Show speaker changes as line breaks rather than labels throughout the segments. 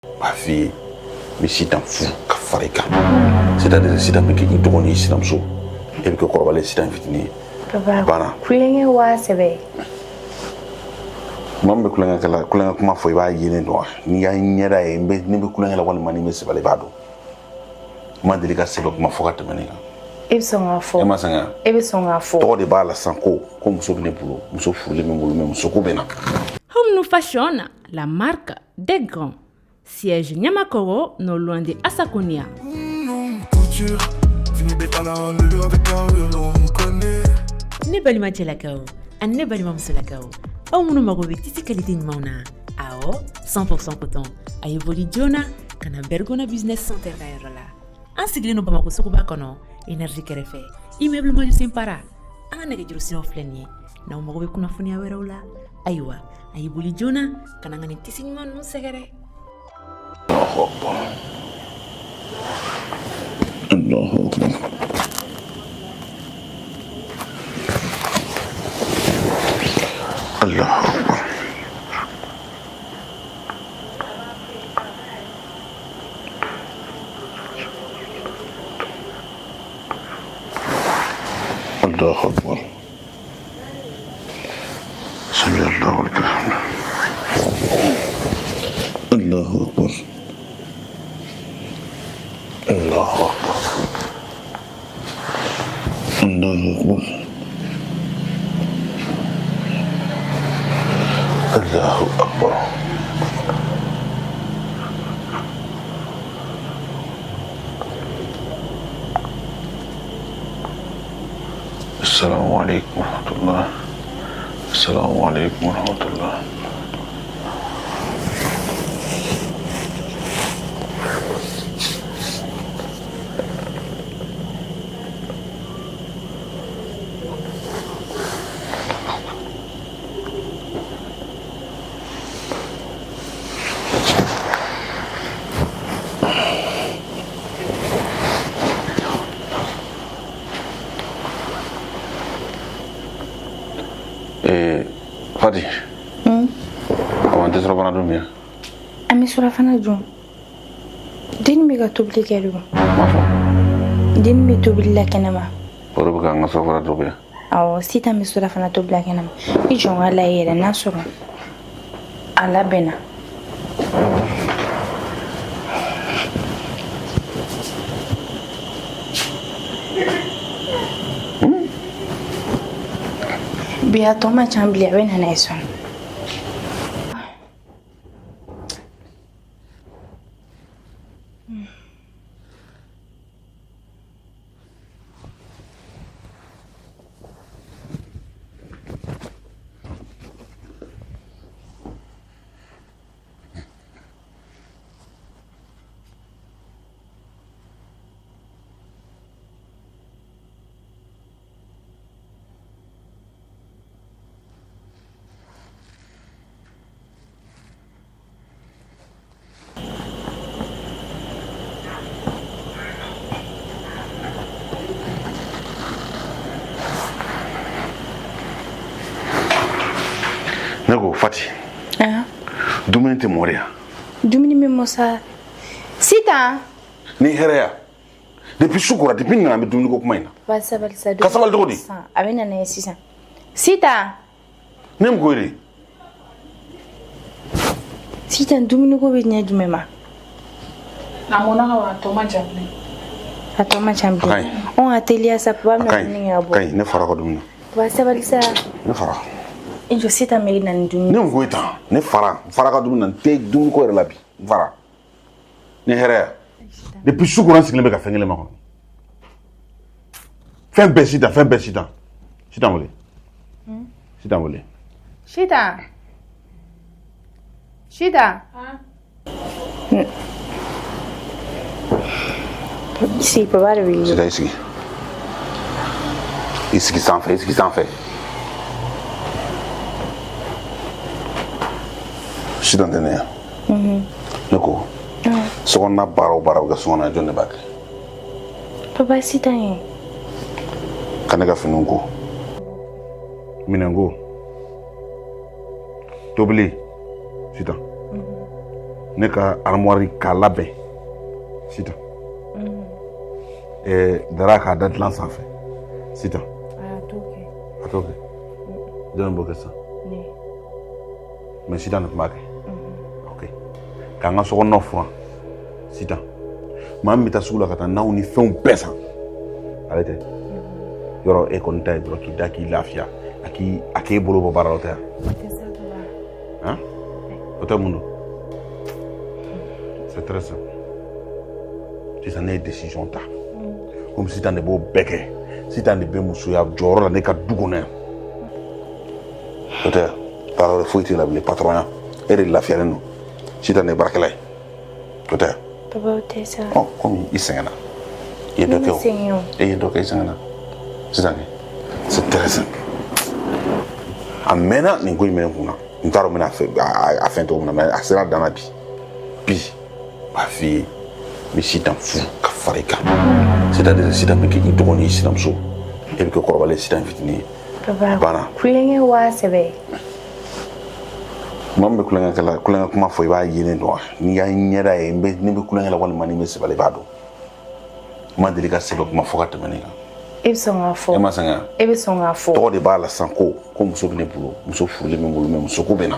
Ma fille, mais si t'en fous, Kafarika. C'est-à-dire, si t'as piqué une tournée, si t'en sous, et que Corvalé, si t'as invité.
Papa, kulenga wa sebe.
Mamma kulenga kuma foi ba yene do. Ni ya nyera e mbe ni be kulenga la wani mani me se bale bado. Ma delika sebe kuma fokata maniga.
Ebisonga fo.
E masanga.
Ebisonga fo.
To de bala sanko ko muso bine bulo, muso furle me bulo me muso ko bena.
Home nous fashion, la marque des grands. Siège Nyamakoro, non loin de Asakonia.
Ne balima cɛlakaw ani ne balima musolakaw aw minnu mago bɛ tisi qualité ɲumanw na awɔ 100% coton a ye boli joona ka na Bergona business center ka yɔrɔ la an sigilen no Bamako suguba kɔnɔ énergie kɛrɛfɛ immeuble Malusin Para an ka nɛgɛjuru siraw filɛ nin ye n'aw mago bɛ kunnafoniya wɛrɛw la ayiwa a ye boli joona ka na n ka nin tisi ɲuman ninnu sɛgɛrɛ.
Allahu Akbar. Allahu Akbar. Allahu Akbar. Sami Allahu Akbar. Allahu Akbar. Allahu Akbar. Allahu Akbar. Allahu Akbar. Assalamu alaikum warahmatullah. Assalamu alaikum warahmatullah. Fati. Awan te sura fana dun ya?
Ami sura fana dun. Din mi ka tobili kɛ dun?
Ma fɔ.
Din mi tobili la kɛnɛma.
O de bɛ k'an ka sura fana tobi ya?
Awɔ, Sitan mi sura fana tobili la kɛnɛma. I jɔn ka lajɛ yɛrɛ n'a sɔrɔ a labɛnna. Bi a tɔ man ca bilen a bɛ na n'a ye sɔn.
Ne ko Fati. Dumuni tɛ mɔri ya?
Dumuni min mɔ sa. Sitan.
Ni hɛrɛ ya? Depuis su kora depuis nana an bɛ dumuni ko kuma in na.
Ba sabali sa.
Ka sabali cogo di?
A bɛ na n'a ye sisan. Sitan.
Ne mun ko de?
Sitan dumuni ko bɛ ɲɛ jumɛn ma?
Na mona ka wa toma jamle.
A tɔ man ca bilen. On a teliya sa papa bɛna dumuni kɛ ka bɔ.
Kaɲi ne fara ka dumuni.
Ba sabali sa.
Ne fara.
I jɔ Sitan mɛ na ni dumuni.
Ne mun ko tan ne fara ka dumuni na n tɛ dumuni ko yɛrɛ la bi n fara. Ni hɛrɛ ya? Depuis su kora n sigilen bɛ ka fɛn kelen ma kɔnɔ. Fɛn bɛɛ Sitan fɛn bɛɛ Sitan. Sitan wele. Sitan wele.
Sitan. Sitan. Si papa de bɛ
Sitan i sigi. I sigi sanfɛ i sigi sanfɛ. Sitan tɛ ne ya? Ne ko. Sokɔnɔna baara o baara bɛ kɛ sokɔnɔ jɔn de b'a kɛ?
Papa Sitan ye.
Ka ne ka finiw ko. Minɛnko. Tobili. Sitan. ne ka armoire k'a labɛn sitan dara k'a da dilan sanfɛ sitan a t'o kɛ jɔnni b'o kɛ sisan mais sitan de tun b'a kɛ ok k'an ka sokɔnɔnaw furan sitan maa min bɛ taa sugu la ka taa naw ni fɛnw bɛɛ san ale tɛ yɔrɔ e kɔni ta ye dɔrɔn k'i da k'i lafiya a k'e bolo bɔ baara la o tɛ yan hein o tɛ mun don c'est très simple sisan ne ye décision ta komi sitan de b'o bɛɛ kɛ sitan de bɛ musoya jɔyɔrɔ la ne ka du kɔnɔ yan o tɛ yan baara wɛrɛ foyi tɛ la bilen patron ya e de lafiyalen don sitan de ye baarakɛla ye o tɛ yan
papa o tɛ sa
komi i sɛgɛnna i ye dɔ kɛ o e ye dɔ kɛ i sɛgɛnna sisan kɛ c'est très simple a mɛnna nin ko in bɛ n kunna n t'a dɔn n bɛna a fɛn cogo min na mais a sera dan na bi n b'a f'i ye n bɛ sitan furu ka fara i kan c'est-à-dire sitan bɛ kɛ i dɔgɔnin ye sinamuso e bɛ kɛ kɔrɔbalen sitan fitinin ye banna
kulonkɛ waa sɛbɛ
maa min bɛ kulonkɛ kuma fɔ i b'a ye ne dɔn wa n'i y'a ɲɛda ye ne bɛ kulonkɛ la walima ni n bɛ sɛbɛn i b'a dɔn n ma deli ka sɛbɛn kuma fɔ ka tɛmɛ ne kan
e bɛ sɔn k'a fɔ
e ma sɛgɛn
e bɛ sɔn k'a fɔ
tɔgɔ de b'a la sisan ko muso bɛ ne bolo muso furulen bɛ n bolo mais muso ko bɛ na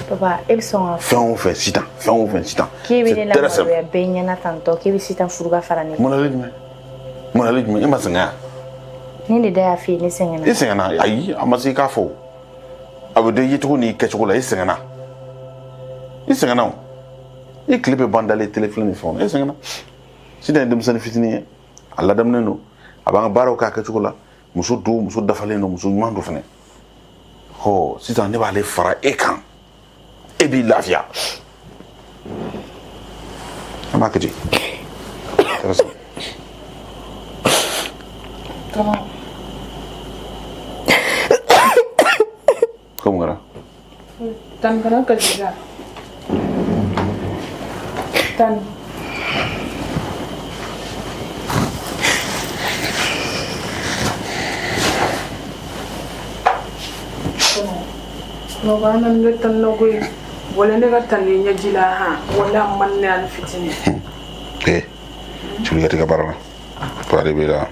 papa e bɛ sɔn k'a fɔ
fɛn o fɛn sitan
k'e bɛ ne lamaloya bɛɛ ɲɛna tantɔ k'e bɛ sitan furu ka fara ne kan
mɔnali jumɛn e ma sɛgɛn yan
ne de da y'a f'i ye ne sɛgɛnna
e sɛgɛnna ayi a ma se i k'a fɔ a bɛ dɔn i yecogo n'i kɛcogo la e sɛgɛnna o e tile bɛ ban dalen télé filɛ ni fɛnw na e sɛgɛnna sitan ye denmisɛnnin fitinin ye a ladamunen don a b'an ka baaraw k'a kɛcogo la muso dafalen don muso ɲuman don fɛnɛ sisan ne b'ale fara e kan e b'i lafiya an b'a kɛ ten ko mun kɛra
tan kana kasi la tan Nogana ne tan nogo wala ne ka tan ne ɲɛji la ha wala man ne an fitini
Julia ka baara la pare bɛ la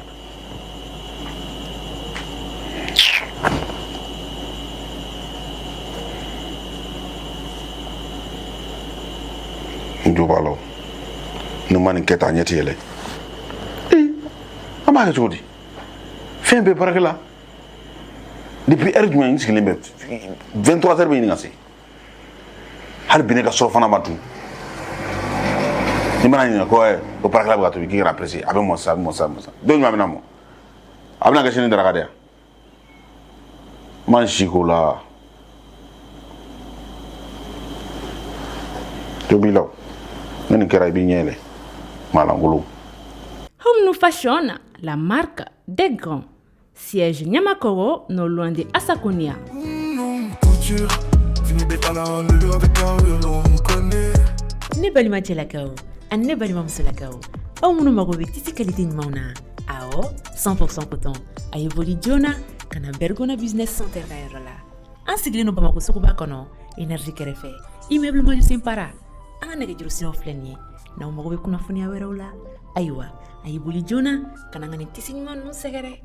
n jo b'a la ni ma nin kɛ tan ɲɛ tɛ yɛlɛ an b'a kɛ cogo di fɛn bɛɛ baarakɛ la depuis heure jumɛn n sigilen bɛ 23 heures bɛ ɲini ka se hali bi ne ka surɔfana ma dun ni mana ɲininka ko ko baarakɛla bɛ ka tobi k'i kana pressé a bɛ mɔ sisan don jumɛn a bɛna mɔ a bɛna kɛ sini daraka de yan man si k'o la tobi la ne nin kɛra i b'i ɲɛ yɛlɛ maalankolon.
Home nous fashion la marque des grands. Siège Nyamakoro, non loin de Asakonia.
Ne balima cɛlakaw ani ne balima musolakaw aw minnu mago bɛ tisi qualité ɲumanw na awɔ 100% coton a ye boli joona ka na Bergona business center ka yɔrɔ la an sigilen don Bamako suguba kɔnɔ énergie kɛrɛfɛ immeuble Malusin Para an ka nɛgɛjuru siraw filɛ nin ye n'aw mago bɛ kunnafoniya wɛrɛw la ayiwa a ye boli joona ka na n ka nin tisi ɲuman ninnu sɛgɛrɛ